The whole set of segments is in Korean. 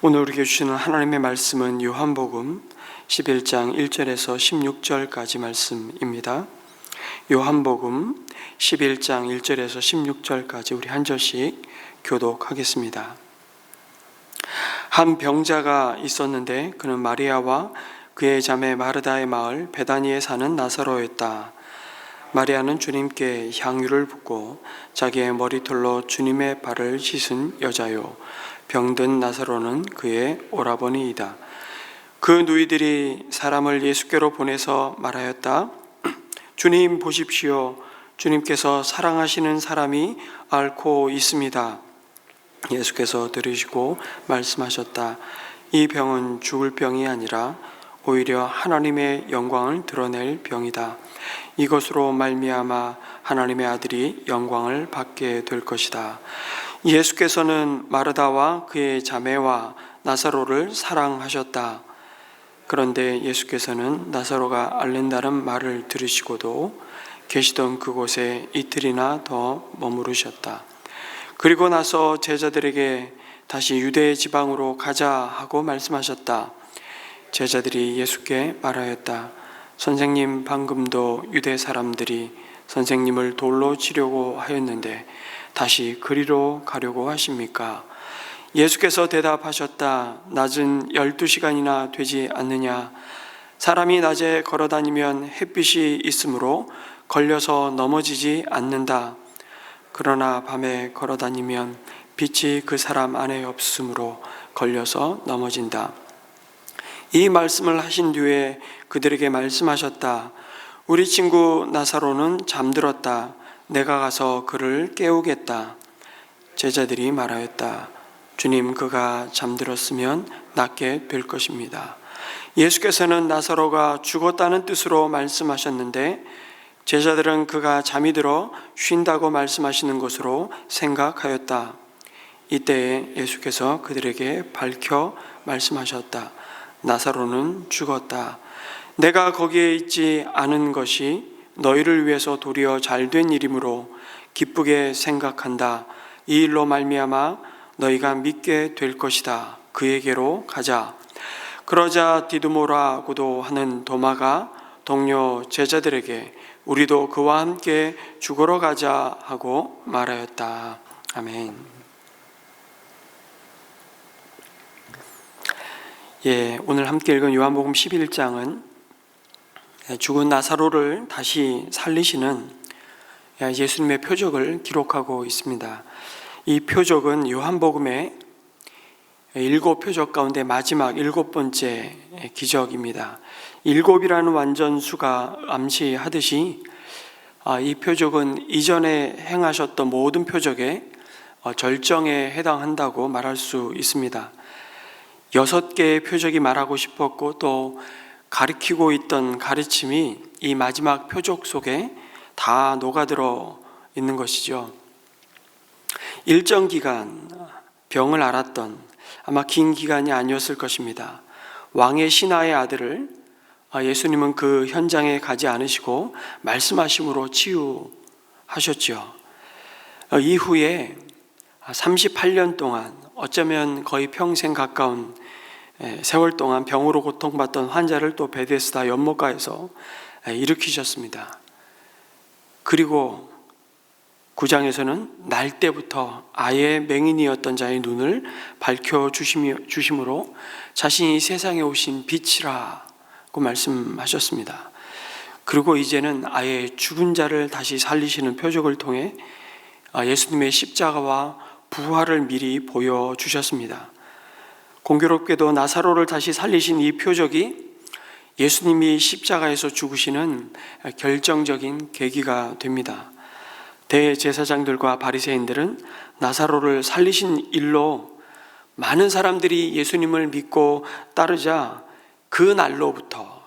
오늘 우리에게 주시는 하나님의 말씀은 요한복음 11장 1절에서 16절까지 말씀입니다. 요한복음 11장 1절에서 16절까지 우리 한 절씩 교독하겠습니다. 한 병자가 있었는데 그는 마리아와 그의 자매 마르다의 마을 베다니에 사는 나사로였다. 마리아는 주님께 향유를 붓고 자기의 머리털로 주님의 발을 씻은 여자요, 병든 나사로는 그의 오라버니이다. 그 누이들이 사람을 예수께로 보내서 말하였다. 주님 보십시오. 주님께서 사랑하시는 사람이 앓고 있습니다. 예수께서 들으시고 말씀하셨다. 이 병은 죽을 병이 아니라 오히려 하나님의 영광을 드러낼 병이다. 이것으로 말미암아 하나님의 아들이 영광을 받게 될 것이다. 예수께서는 마르다와 그의 자매와 나사로를 사랑하셨다. 그런데 예수께서는 나사로가 앓는다는 말을 들으시고도 계시던 그곳에 이틀이나 더 머무르셨다. 그리고 나서 제자들에게 다시 유대 지방으로 가자 하고 말씀하셨다. 제자들이 예수께 말하였다. 선생님, 방금도 유대 사람들이 선생님을 돌로 치려고 하였는데 다시 그리로 가려고 하십니까? 예수께서 대답하셨다. 낮은 12시간이나 되지 않느냐? 사람이 낮에 걸어다니면 햇빛이 있으므로 걸려서 넘어지지 않는다. 그러나 밤에 걸어다니면 빛이 그 사람 안에 없으므로 걸려서 넘어진다. 이 말씀을 하신 뒤에 그들에게 말씀하셨다. 우리 친구 나사로는 잠들었다. 내가 가서 그를 깨우겠다. 제자들이 말하였다. 주님, 그가 잠들었으면 낫게 될 것입니다. 예수께서는 나사로가 죽었다는 뜻으로 말씀하셨는데 제자들은 그가 잠이 들어 쉰다고 말씀하시는 것으로 생각하였다. 이때에 예수께서 그들에게 밝혀 말씀하셨다. 나사로는 죽었다. 내가 거기에 있지 않은 것이 너희를 위해서 도리어 잘된 일이므로 기쁘게 생각한다. 이 일로 말미암아 너희가 믿게 될 것이다. 그에게로 가자. 그러자 디두모라고도 하는 도마가 동료 제자들에게 우리도 그와 함께 죽으러 가자 하고 말하였다. 아멘. 오늘 함께 읽은 요한복음 11장은 죽은 나사로를 다시 살리시는 예수님의 표적을 기록하고 있습니다. 이 표적은 요한복음의 7표적 가운데 마지막 7번째 기적입니다. 7이라는 완전수가 암시하듯이 이 표적은 이전에 행하셨던 모든 표적의 절정에 해당한다고 말할 수 있습니다. 6개의 표적이 말하고 싶었고 또 가르치고 있던 가르침이 이 마지막 표적 속에 다 녹아들어 있는 것이죠. 일정 기간 병을 앓았던 아마 긴 기간이 아니었을 것입니다. 왕의 신하의 아들을 예수님은 그 현장에 가지 않으시고 말씀하심으로 치유하셨죠. 이후에 38년 동안 어쩌면 거의 평생 가까운 세월 동안 병으로 고통받던 환자를 또 베데스다 연못가에서 일으키셨습니다. 그리고 9장에서는 날 때부터 아예 맹인이었던 자의 눈을 밝혀주심으로 자신이 세상에 오신 빛이라고 말씀하셨습니다. 그리고 이제는 아예 죽은 자를 다시 살리시는 표적을 통해 예수님의 십자가와 부활을 미리 보여주셨습니다. 공교롭게도 나사로를 다시 살리신 이 표적이 예수님이 십자가에서 죽으시는 결정적인 계기가 됩니다. 대제사장들과 바리새인들은 나사로를 살리신 일로 많은 사람들이 예수님을 믿고 따르자 그 날로부터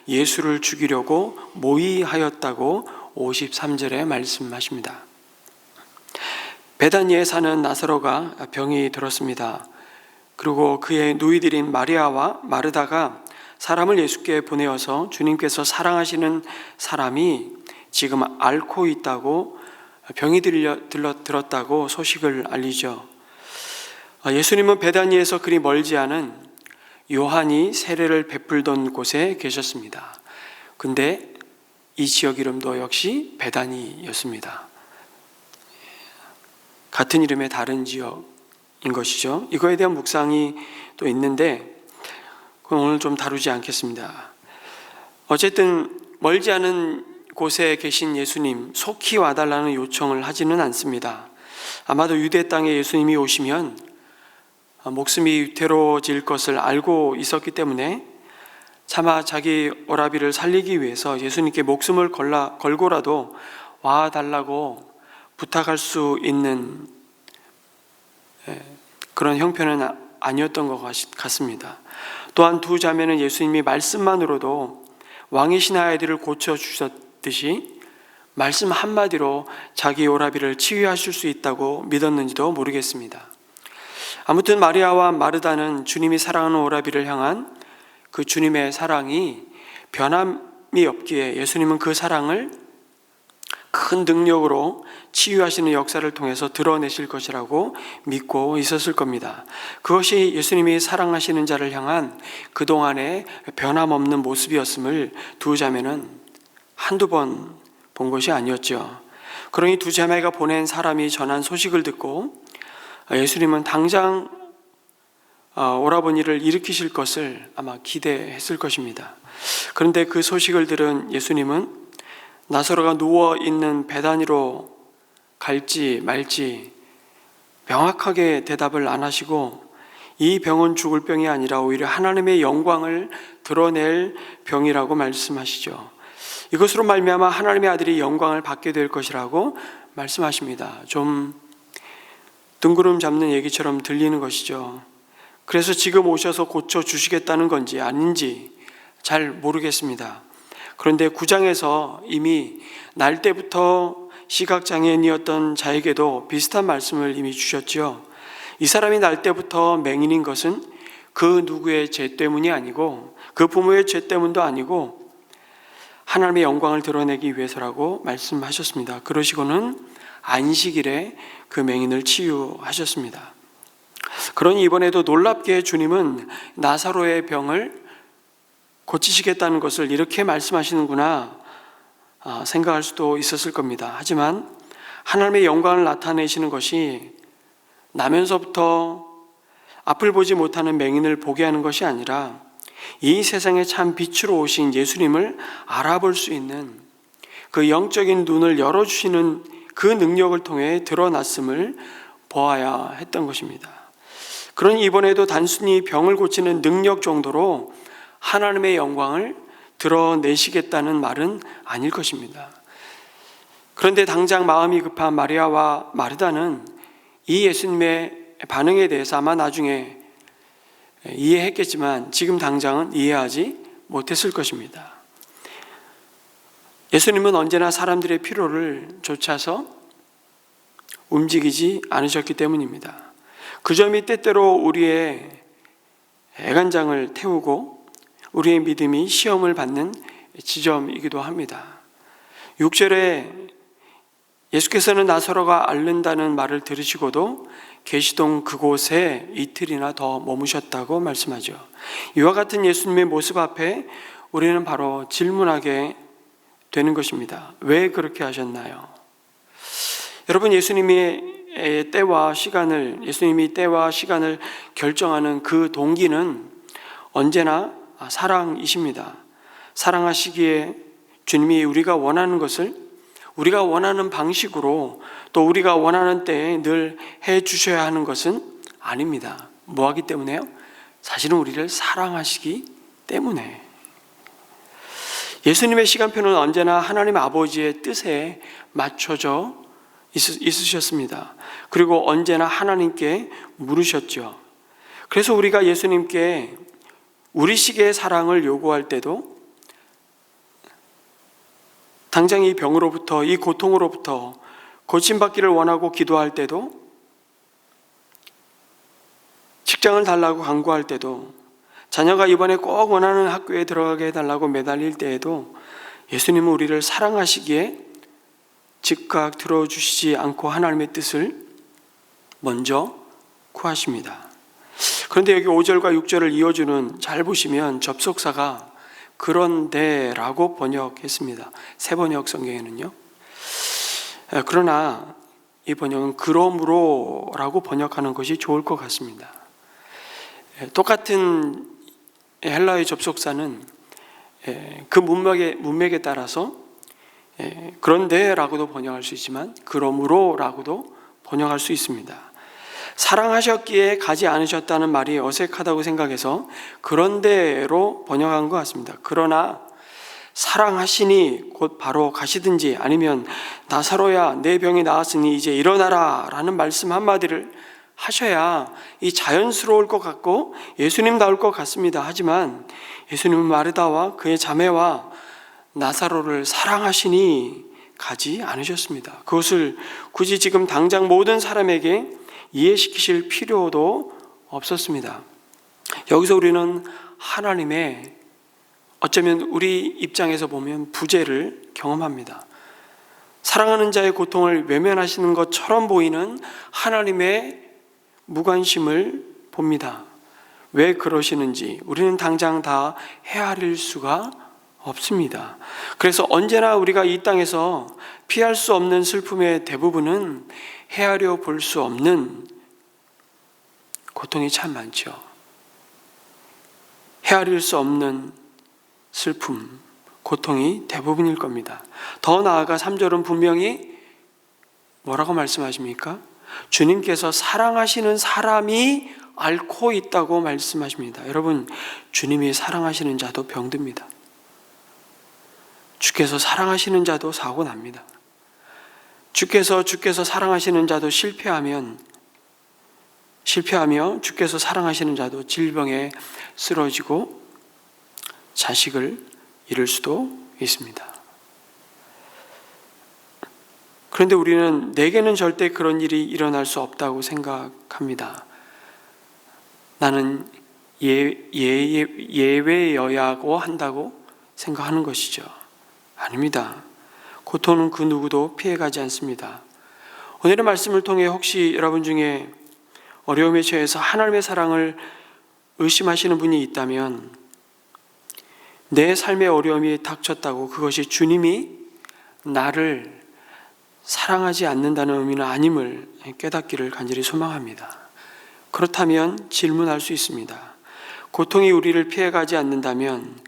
예수를 죽이려고 모의하였다고 53절에 말씀하십니다. 베다니에 사는 나사로가 병이 들었습니다. 그리고 그의 누이들인 마리아와 마르다가 사람을 예수께 보내어서 주님께서 사랑하시는 사람이 지금 앓고 있다고 병이 들었다고 소식을 알리죠. 예수님은 베다니에서 그리 멀지 않은 요한이 세례를 베풀던 곳에 계셨습니다. 근데 이 지역 이름도 역시 베다니였습니다. 같은 이름의 다른 지역인 것이죠. 이거에 대한 묵상이 또 있는데 그건 오늘 좀 다루지 않겠습니다. 어쨌든 멀지 않은 곳에 계신 예수님, 속히 와달라는 요청을 하지는 않습니다. 아마도 유대 땅에 예수님이 오시면 목숨이 위태로워질 것을 알고 있었기 때문에 차마 자기 오라비를 살리기 위해서 예수님께 목숨을 걸고라도 와달라고 부탁할 수 있는 그런 형편은 아니었던 것 같습니다. 또한 두 자매는 예수님이 말씀만으로도 왕이신 아이들을 고쳐주셨듯이 말씀 한마디로 자기 오라비를 치유하실 수 있다고 믿었는지도 모르겠습니다. 아무튼 마리아와 마르다는 주님이 사랑하는 오라비를 향한 그 주님의 사랑이 변함이 없기에 예수님은 그 사랑을 큰 능력으로 치유하시는 역사를 통해서 드러내실 것이라고 믿고 있었을 겁니다. 그것이 예수님이 사랑하시는 자를 향한 그동안의 변함없는 모습이었음을 두 자매는 한두 번 본 것이 아니었죠. 그러니 두 자매가 보낸 사람이 전한 소식을 듣고 예수님은 당장 오라버니를 일으키실 것을 아마 기대했을 것입니다. 그런데 그 소식을 들은 예수님은 나사로가 누워있는 베다니로 갈지 말지 명확하게 대답을 안 하시고 이 병은 죽을 병이 아니라 오히려 하나님의 영광을 드러낼 병이라고 말씀하시죠. 이것으로 말미암아 하나님의 아들이 영광을 받게 될 것이라고 말씀하십니다. 좀 뜬구름 잡는 얘기처럼 들리는 것이죠. 그래서 지금 오셔서 고쳐주시겠다는 건지 아닌지 잘 모르겠습니다. 그런데 9장에서 이미 날 때부터 시각장애인이었던 자에게도 비슷한 말씀을 이미 주셨죠. 이 사람이 날 때부터 맹인인 것은 그 누구의 죄 때문이 아니고 그 부모의 죄 때문도 아니고 하나님의 영광을 드러내기 위해서라고 말씀하셨습니다. 그러시고는 안식일에 그 맹인을 치유하셨습니다. 그러니 이번에도 놀랍게 주님은 나사로의 병을 고치시겠다는 것을 이렇게 말씀하시는구나 생각할 수도 있었을 겁니다. 하지만 하나님의 영광을 나타내시는 것이 나면서부터 앞을 보지 못하는 맹인을 보게 하는 것이 아니라 이 세상에 참 빛으로 오신 예수님을 알아볼 수 있는 그 영적인 눈을 열어주시는 그 능력을 통해 드러났음을 보아야 했던 것입니다. 그러니 이번에도 단순히 병을 고치는 능력 정도로 하나님의 영광을 드러내시겠다는 말은 아닐 것입니다. 그런데 당장 마음이 급한 마리아와 마르다는 이 예수님의 반응에 대해서 아마 나중에 이해했겠지만 지금 당장은 이해하지 못했을 것입니다. 예수님은 언제나 사람들의 필요를 좇아서 움직이지 않으셨기 때문입니다. 그 점이 때때로 우리의 애간장을 태우고 우리의 믿음이 시험을 받는 지점이기도 합니다. 6절에 예수께서는 나사로가 앓는다는 말을 들으시고도 계시던 그곳에 이틀이나 더 머무셨다고 말씀하죠. 이와 같은 예수님의 모습 앞에 우리는 바로 질문하게 되는 것입니다. 왜 그렇게 하셨나요? 여러분, 예수님이 때와 시간을 결정하는 그 동기는 언제나 사랑이십니다. 사랑하시기에 주님이 우리가 원하는 것을 우리가 원하는 방식으로 또 우리가 원하는 때에 늘 해주셔야 하는 것은 아닙니다. 뭐 하기 때문에요? 사실은 우리를 사랑하시기 때문에. 예수님의 시간표는 언제나 하나님 아버지의 뜻에 맞춰져 있으셨습니다. 그리고 언제나 하나님께 물으셨죠. 그래서 우리가 예수님께 우리식의 사랑을 요구할 때도 당장 이 병으로부터, 이 고통으로부터 고침받기를 원하고 기도할 때도, 직장을 달라고 간구할 때도, 자녀가 이번에 꼭 원하는 학교에 들어가게 해달라고 매달릴 때에도 예수님은 우리를 사랑하시기에 즉각 들어주시지 않고 하나님의 뜻을 먼저 구하십니다. 그런데 여기 5절과 6절을 이어주는, 잘 보시면 접속사가 그런데라고 번역했습니다. 새 번역 성경에는요. 그러나 이 번역은 그러므로라고 번역하는 것이 좋을 것 같습니다. 똑같은 헬라의 접속사는 그 문맥에 따라서 그런데라고도 번역할 수 있지만 그러므로라고도 번역할 수 있습니다. 사랑하셨기에 가지 않으셨다는 말이 어색하다고 생각해서 그런데로 번역한 것 같습니다. 그러나 사랑하시니 곧 바로 가시든지, 아니면 나사로야 내 병이 나았으니 이제 일어나라 라는 말씀 한마디를 하셔야 이 자연스러울 것 같고 예수님 나올 것 같습니다. 하지만 예수님은 마르다와 그의 자매와 나사로를 사랑하시니 가지 않으셨습니다. 그것을 굳이 지금 당장 모든 사람에게 이해시키실 필요도 없었습니다. 여기서 우리는 하나님의, 어쩌면 우리 입장에서 보면 부재를 경험합니다. 사랑하는 자의 고통을 외면하시는 것처럼 보이는 하나님의 무관심을 봅니다. 왜 그러시는지 우리는 당장 다 헤아릴 수가 없습니다. 그래서 언제나 우리가 이 땅에서 피할 수 없는 슬픔의 대부분은 헤아려 볼 수 없는 고통이 참 많죠. 헤아릴 수 없는 슬픔, 고통이 대부분일 겁니다. 더 나아가 3절은 분명히 뭐라고 말씀하십니까? 주님께서 사랑하시는 사람이 앓고 있다고 말씀하십니다. 여러분, 주님이 사랑하시는 자도 병듭니다. 주께서 사랑하시는 자도 사고 납니다. 주께서 사랑하시는 자도 실패하며 주께서 사랑하시는 자도 질병에 쓰러지고 자식을 잃을 수도 있습니다. 그런데 우리는 내게는 절대 그런 일이 일어날 수 없다고 생각합니다. 나는 예외여야고 한다고 생각하는 것이죠. 아닙니다. 고통은 그 누구도 피해가지 않습니다. 오늘의 말씀을 통해 혹시 여러분 중에 어려움에 처해서 하나님의 사랑을 의심하시는 분이 있다면, 내 삶의 어려움이 닥쳤다고 그것이 주님이 나를 사랑하지 않는다는 의미는 아님을 깨닫기를 간절히 소망합니다. 그렇다면 질문할 수 있습니다. 고통이 우리를 피해가지 않는다면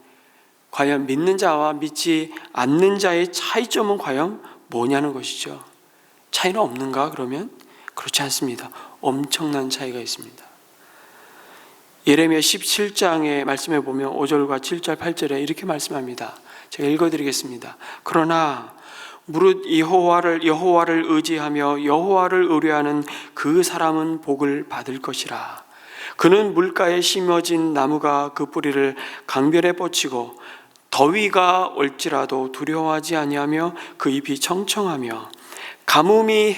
과연 믿는 자와 믿지 않는 자의 차이점은 과연 뭐냐는 것이죠. 차이는 없는가? 그러면 그렇지 않습니다. 엄청난 차이가 있습니다. 예레미야 17장의 말씀에 보면 5절과 7절, 8절에 이렇게 말씀합니다. 제가 읽어드리겠습니다. 그러나 무릇 여호와를 의지하며 여호와를 의뢰하는 그 사람은 복을 받을 것이라. 그는 물가에 심어진 나무가 그 뿌리를 강변에 뻗치고 더위가 올지라도 두려워하지 아니하며 그 잎이 청청하며 가뭄의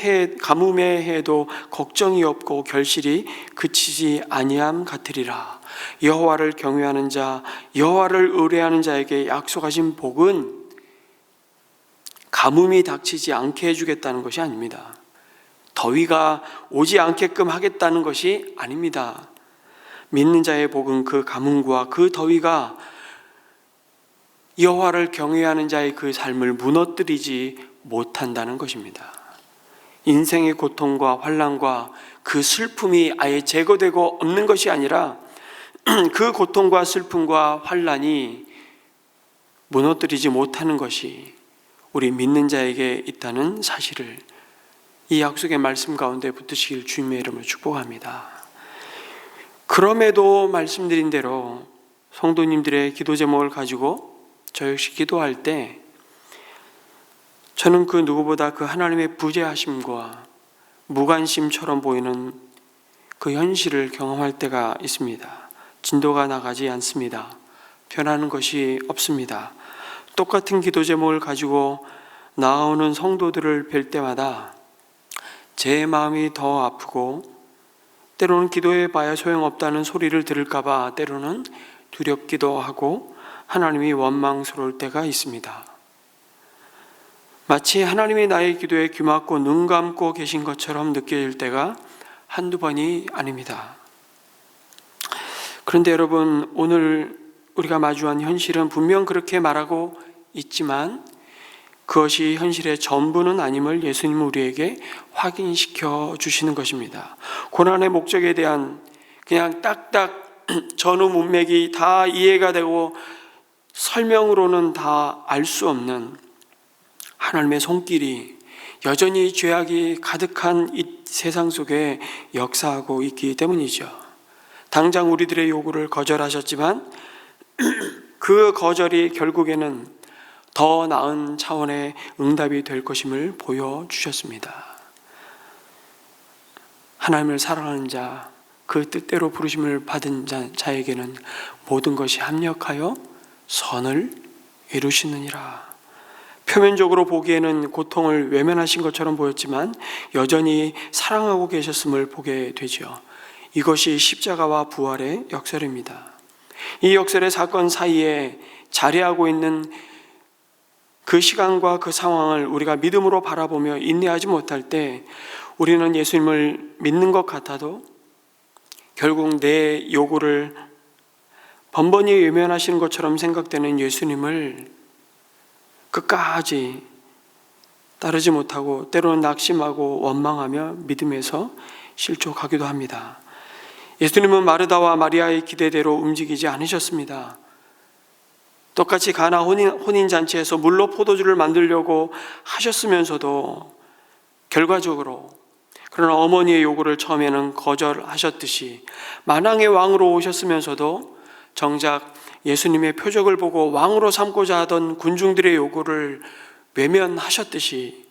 해도 걱정이 없고 결실이 그치지 아니함 같으리라. 여호와를 경외하는 자, 여호와를 의뢰하는 자에게 약속하신 복은 가뭄이 닥치지 않게 해주겠다는 것이 아닙니다. 더위가 오지 않게끔 하겠다는 것이 아닙니다. 믿는 자의 복은 그 가뭄과 그 더위가 여호와를 경외하는 자의 그 삶을 무너뜨리지 못한다는 것입니다. 인생의 고통과 환난과 그 슬픔이 아예 제거되고 없는 것이 아니라 그 고통과 슬픔과 환난이 무너뜨리지 못하는 것이 우리 믿는 자에게 있다는 사실을 이 약속의 말씀 가운데 붙으시길 주님의 이름으로 축복합니다. 그럼에도 말씀드린 대로 성도님들의 기도 제목을 가지고 저 역시 기도할 때 저는 그 누구보다 그 하나님의 부재하심과 무관심처럼 보이는 그 현실을 경험할 때가 있습니다. 진도가 나가지 않습니다. 변하는 것이 없습니다. 똑같은 기도 제목을 가지고 나오는 성도들을 뵐 때마다 제 마음이 더 아프고, 때로는 기도해 봐야 소용없다는 소리를 들을까봐 때로는 두렵기도 하고 하나님이 원망스러울 때가 있습니다. 마치 하나님이 나의 기도에 귀 막고 눈 감고 계신 것처럼 느껴질 때가 한두 번이 아닙니다. 그런데 여러분, 오늘 우리가 마주한 현실은 분명 그렇게 말하고 있지만 그것이 현실의 전부는 아님을 예수님은 우리에게 확인시켜 주시는 것입니다. 고난의 목적에 대한 그냥 딱딱 전후 문맥이 다 이해가 되고 설명으로는 다 알 수 없는 하나님의 손길이 여전히 죄악이 가득한 이 세상 속에 역사하고 있기 때문이죠. 당장 우리들의 요구를 거절하셨지만 그 거절이 결국에는 더 나은 차원의 응답이 될 것임을 보여주셨습니다. 하나님을 사랑하는 자, 그 뜻대로 부르심을 받은 자에게는 모든 것이 합력하여 선을 이루시느니라. 표면적으로 보기에는 고통을 외면하신 것처럼 보였지만 여전히 사랑하고 계셨음을 보게 되죠. 이것이 십자가와 부활의 역설입니다. 이 역설의 사건 사이에 자리하고 있는 그 시간과 그 상황을 우리가 믿음으로 바라보며 인내하지 못할 때 우리는 예수님을 믿는 것 같아도 결국 내 요구를 번번이 외면하시는 것처럼 생각되는 예수님을 끝까지 따르지 못하고 때로는 낙심하고 원망하며 믿음에서 실족하기도 합니다. 예수님은 마르다와 마리아의 기대대로 움직이지 않으셨습니다. 똑같이 가나 혼인잔치에서 물로 포도주를 만들려고 하셨으면서도 결과적으로 그러나 어머니의 요구를 처음에는 거절하셨듯이 만왕의 왕으로 오셨으면서도 정작 예수님의 표적을 보고 왕으로 삼고자 하던 군중들의 요구를 외면하셨듯이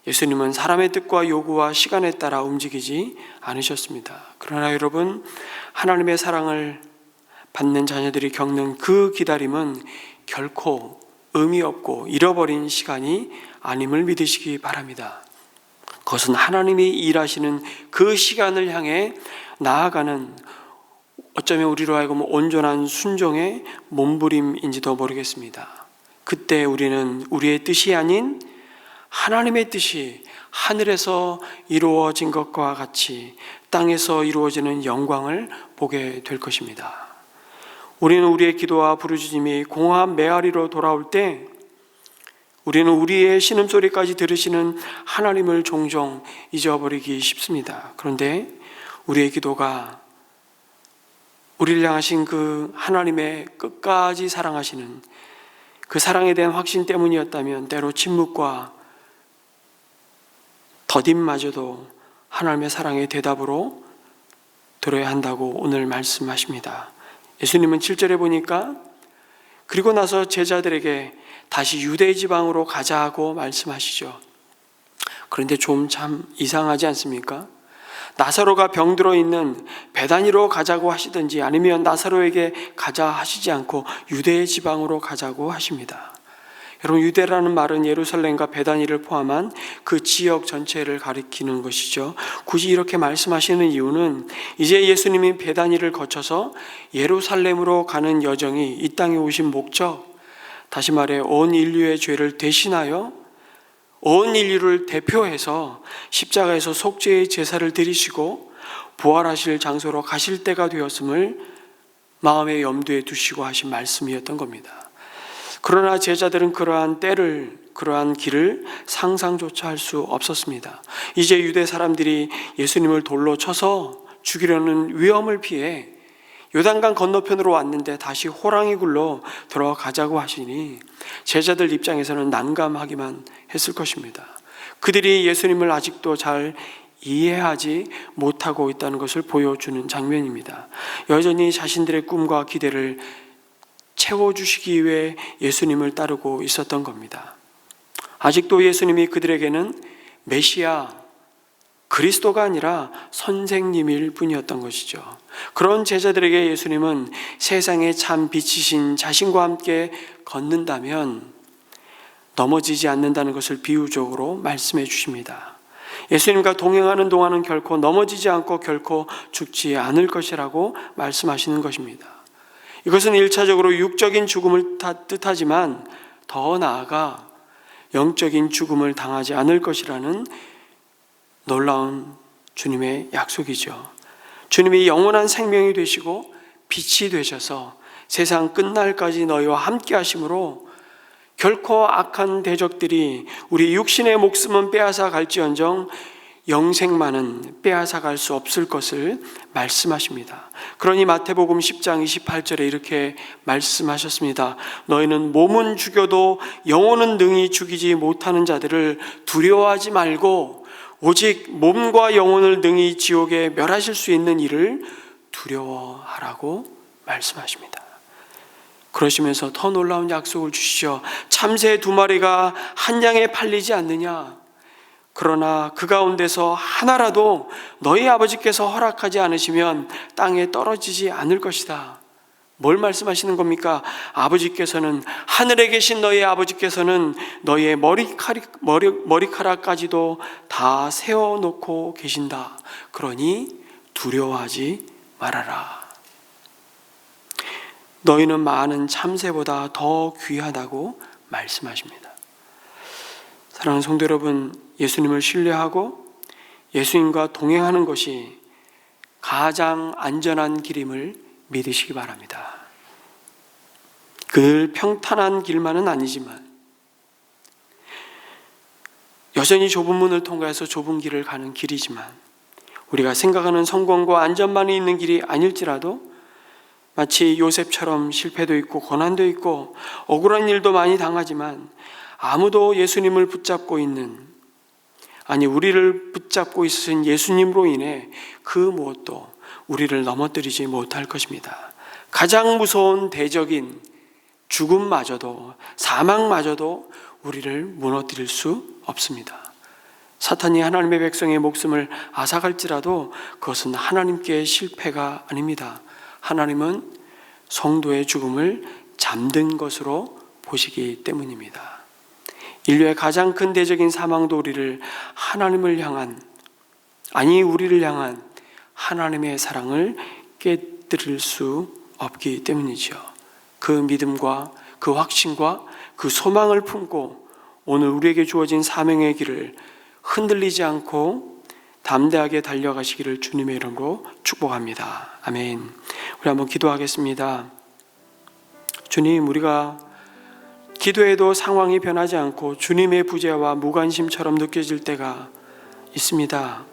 예수님은 사람의 뜻과 요구와 시간에 따라 움직이지 않으셨습니다. 그러나 여러분, 하나님의 사랑을 받는 자녀들이 겪는 그 기다림은 결코 의미 없고 잃어버린 시간이 아님을 믿으시기 바랍니다. 그것은 하나님이 일하시는 그 시간을 향해 나아가는 어쩌면 우리로 하여금 온전한 순종의 몸부림인지도 모르겠습니다. 그때 우리는 우리의 뜻이 아닌 하나님의 뜻이 하늘에서 이루어진 것과 같이 땅에서 이루어지는 영광을 보게 될 것입니다. 우리는 우리의 기도와 부르짖음이 공허한 메아리로 돌아올 때 우리는 우리의 신음소리까지 들으시는 하나님을 종종 잊어버리기 쉽습니다. 그런데 우리의 기도가 우리를 향하신 그 하나님의 끝까지 사랑하시는 그 사랑에 대한 확신 때문이었다면 때로 침묵과 더딤마저도 하나님의 사랑의 대답으로 들어야 한다고 오늘 말씀하십니다. 예수님은 7절에 보니까 그리고 나서 제자들에게 다시 유대 지방으로 가자 하고 말씀하시죠. 그런데 좀 참 이상하지 않습니까? 나사로가 병들어 있는 베다니로 가자고 하시든지 아니면 나사로에게 가자 하시지 않고 유대 지방으로 가자고 하십니다. 여러분, 유대라는 말은 예루살렘과 베다니를 포함한 그 지역 전체를 가리키는 것이죠. 굳이 이렇게 말씀하시는 이유는 이제 예수님이 베다니를 거쳐서 예루살렘으로 가는 여정이 이 땅에 오신 목적, 다시 말해 온 인류의 죄를 대신하여 온 인류를 대표해서 십자가에서 속죄의 제사를 드리시고 부활하실 장소로 가실 때가 되었음을 마음의 염두에 두시고 하신 말씀이었던 겁니다. 그러나 제자들은 그러한 길을 상상조차 할 수 없었습니다. 이제 유대 사람들이 예수님을 돌로 쳐서 죽이려는 위험을 피해 요단강 건너편으로 왔는데 다시 호랑이 굴로 들어가자고 하시니 제자들 입장에서는 난감하기만 했을 것입니다. 그들이 예수님을 아직도 잘 이해하지 못하고 있다는 것을 보여주는 장면입니다. 여전히 자신들의 꿈과 기대를 채워주시기 위해 예수님을 따르고 있었던 겁니다. 아직도 예수님이 그들에게는 메시아, 그리스도가 아니라 선생님일 뿐이었던 것이죠. 그런 제자들에게 예수님은 세상의 참 빛이신 자신과 함께 걷는다면 넘어지지 않는다는 것을 비유적으로 말씀해 주십니다. 예수님과 동행하는 동안은 결코 넘어지지 않고 결코 죽지 않을 것이라고 말씀하시는 것입니다. 이것은 1차적으로 육적인 죽음을 뜻하지만 더 나아가 영적인 죽음을 당하지 않을 것이라는 놀라운 주님의 약속이죠. 주님이 영원한 생명이 되시고 빛이 되셔서 세상 끝날까지 너희와 함께 하심으로 결코 악한 대적들이 우리 육신의 목숨은 빼앗아 갈지언정 영생만은 빼앗아 갈 수 없을 것을 말씀하십니다. 그러니 마태복음 10장 28절에 이렇게 말씀하셨습니다. 너희는 몸은 죽여도 영혼은 능히 죽이지 못하는 자들을 두려워하지 말고 오직 몸과 영혼을 능히 지옥에 멸하실 수 있는 이를 두려워하라고 말씀하십니다. 그러시면서 더 놀라운 약속을 주시죠. 참새 2마리가 한 양에 팔리지 않느냐? 그러나 그 가운데서 하나라도 너희 아버지께서 허락하지 않으시면 땅에 떨어지지 않을 것이다. 뭘 말씀하시는 겁니까? 아버지께서는, 하늘에 계신 너희 아버지께서는 너희의 머리카락까지도 다 세워놓고 계신다. 그러니 두려워하지 말아라. 너희는 많은 참새보다 더 귀하다고 말씀하십니다. 사랑하는 성도 여러분, 예수님을 신뢰하고 예수님과 동행하는 것이 가장 안전한 길임을 믿으시기 바랍니다. 늘 평탄한 길만은 아니지만 여전히 좁은 문을 통과해서 좁은 길을 가는 길이지만 우리가 생각하는 성공과 안전만이 있는 길이 아닐지라도 마치 요셉처럼 실패도 있고 고난도 있고 억울한 일도 많이 당하지만 아무도 예수님을 붙잡고 있는, 우리를 붙잡고 있으신 예수님으로 인해 그 무엇도 우리를 넘어뜨리지 못할 것입니다. 가장 무서운 대적인 죽음마저도, 사망마저도 우리를 무너뜨릴 수 없습니다. 사탄이 하나님의 백성의 목숨을 앗아갈지라도 그것은 하나님께 실패가 아닙니다. 하나님은 성도의 죽음을 잠든 것으로 보시기 때문입니다. 인류의 가장 큰 대적인 사망도 우리를 우리를 향한 하나님의 사랑을 깨뜨릴 수 없기 때문이죠. 그 믿음과 그 확신과 그 소망을 품고 오늘 우리에게 주어진 사명의 길을 흔들리지 않고 담대하게 달려가시기를 주님의 이름으로 축복합니다. 아멘. 우리 한번 기도하겠습니다. 주님, 우리가 기도해도 상황이 변하지 않고 주님의 부재와 무관심처럼 느껴질 때가 있습니다.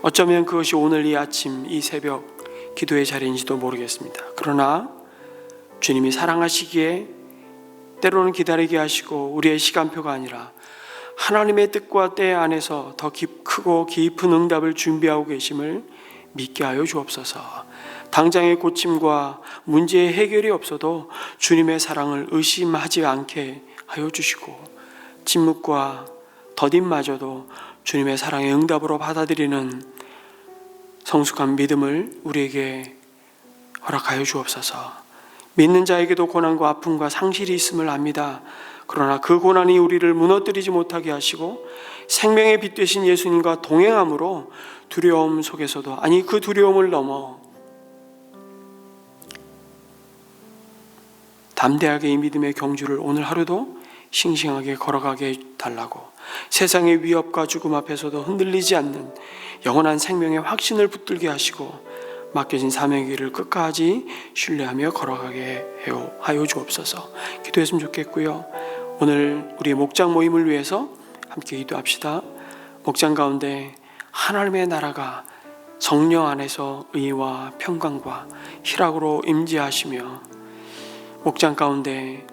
어쩌면 그것이 오늘 이 아침, 이 새벽 기도의 자리인지도 모르겠습니다. 그러나 주님이 사랑하시기에 때로는 기다리게 하시고 우리의 시간표가 아니라 하나님의 뜻과 때 안에서 더 크고 깊은 응답을 준비하고 계심을 믿게 하여 주옵소서. 당장의 고침과 문제의 해결이 없어도 주님의 사랑을 의심하지 않게 하여 주시고 침묵과 더딘마저도 주님의 사랑의 응답으로 받아들이는 성숙한 믿음을 우리에게 허락하여 주옵소서. 믿는 자에게도 고난과 아픔과 상실이 있음을 압니다. 그러나 그 고난이 우리를 무너뜨리지 못하게 하시고 생명의 빛 되신 예수님과 동행함으로 두려움 속에서도, 그 두려움을 넘어 담대하게 이 믿음의 경주를 오늘 하루도 싱싱하게 걸어가게 달라고, 세상의 위협과 죽음 앞에서도 흔들리지 않는 영원한 생명의 확신을 붙들게 하시고 맡겨진 사명의 길을 끝까지 신뢰하며 걸어가게 하여 주옵소서. 기도했으면 좋겠고요. 오늘 우리의 목장 모임을 위해서 함께 기도합시다. 목장 가운데 하나님의 나라가 성령 안에서 의와 평강과 희락으로 임재하시며 목장 가운데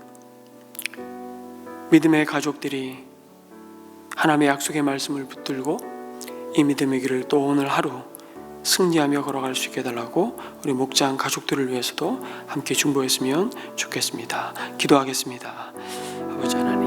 믿음의 가족들이 하나님의 약속의 말씀을 붙들고 이 믿음의 길을 또 오늘 하루 승리하며 걸어갈 수 있게 해달라고 우리 목장 가족들을 위해서도 함께 중보했으면 좋겠습니다. 기도하겠습니다. 아버지 하나님,